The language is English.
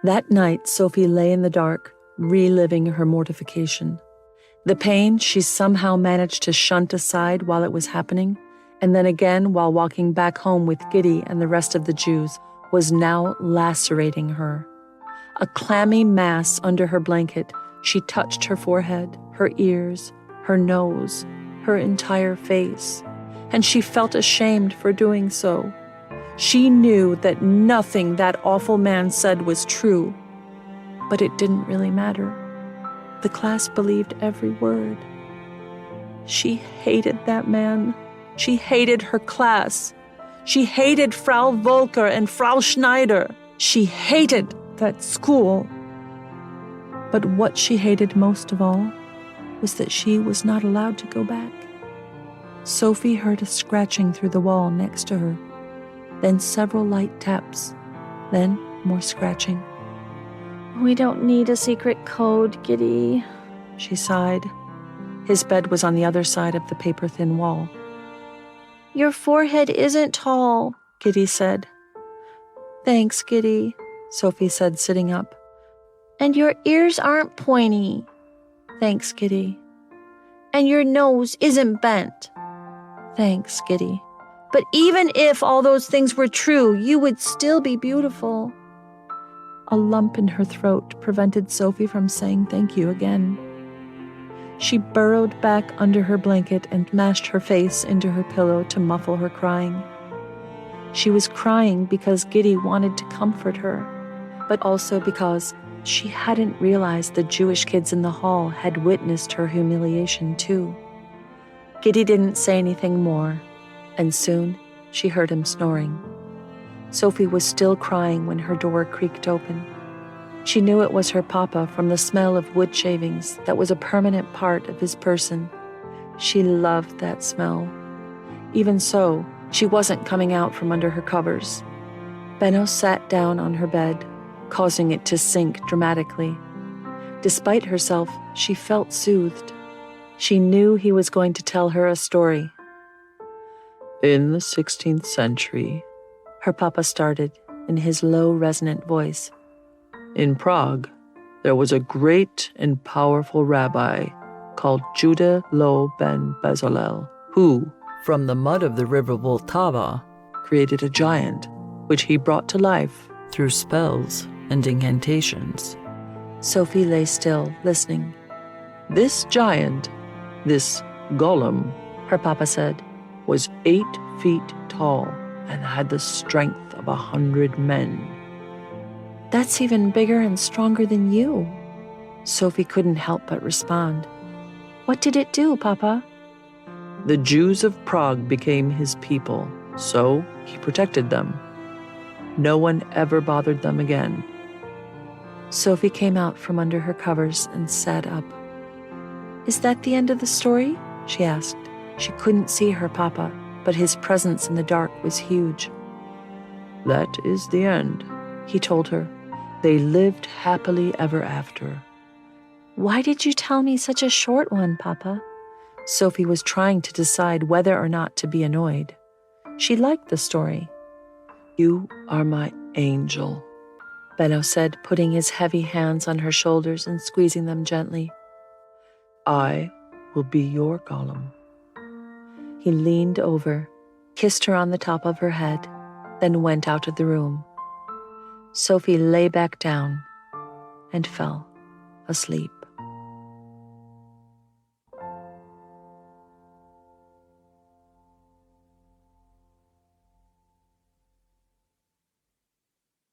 That night, Sophie lay in the dark, reliving her mortification. The pain she somehow managed to shunt aside while it was happening, and then again while walking back home with Giddy and the rest of the Jews, was now lacerating her. A clammy mass under her blanket, she touched her forehead, her ears, her nose, her entire face, and she felt ashamed for doing so. She knew that nothing that awful man said was true, but it didn't really matter. The class believed every word. She hated that man. She hated her class. She hated Frau Volker and Frau Schneider. She hated that school. But what she hated most of all was that she was not allowed to go back. Sophie heard a scratching through the wall next to her, then several light taps, then more scratching. "We don't need a secret code, Giddy," she sighed. His bed was on the other side of the paper-thin wall. "Your forehead isn't tall," Giddy said. "Thanks, Giddy," Sophie said, sitting up. "And your ears aren't pointy." "Thanks, Giddy." "And your nose isn't bent." "Thanks, Giddy." "But even if all those things were true, you would still be beautiful." A lump in her throat prevented Sophie from saying thank you again. She burrowed back under her blanket and mashed her face into her pillow to muffle her crying. She was crying because Giddy wanted to comfort her, but also because she hadn't realized the Jewish kids in the hall had witnessed her humiliation too. Giddy didn't say anything more, and soon she heard him snoring. Sophie was still crying when her door creaked open. She knew it was her papa from the smell of wood shavings that was a permanent part of his person. She loved that smell. Even so, she wasn't coming out from under her covers. Benno sat down on her bed, causing it to sink dramatically. Despite herself, she felt soothed. She knew he was going to tell her a story. "In the 16th century," her papa started in his low, resonant voice, "in Prague, there was a great and powerful rabbi called Judah Lo ben Bezalel, who, from the mud of the river Vltava, created a giant, which he brought to life through spells and incantations." Sophie lay still, listening. "This giant, this golem," her papa said, "was 8 feet tall and had the strength of 100 men. "That's even bigger and stronger than you." Sophie couldn't help but respond. "What did it do, Papa?" "The Jews of Prague became his people, so he protected them. No one ever bothered them again." Sophie came out from under her covers and sat up. "Is that the end of the story?" she asked. She couldn't see her papa, but his presence in the dark was huge. "That is the end," he told her. "They lived happily ever after." "Why did you tell me such a short one, Papa?" Sophie was trying to decide whether or not to be annoyed. She liked the story. "You are my angel," Benno said, putting his heavy hands on her shoulders and squeezing them gently. "I will be your golem." He leaned over, kissed her on the top of her head, then went out of the room. Sophie lay back down and fell asleep.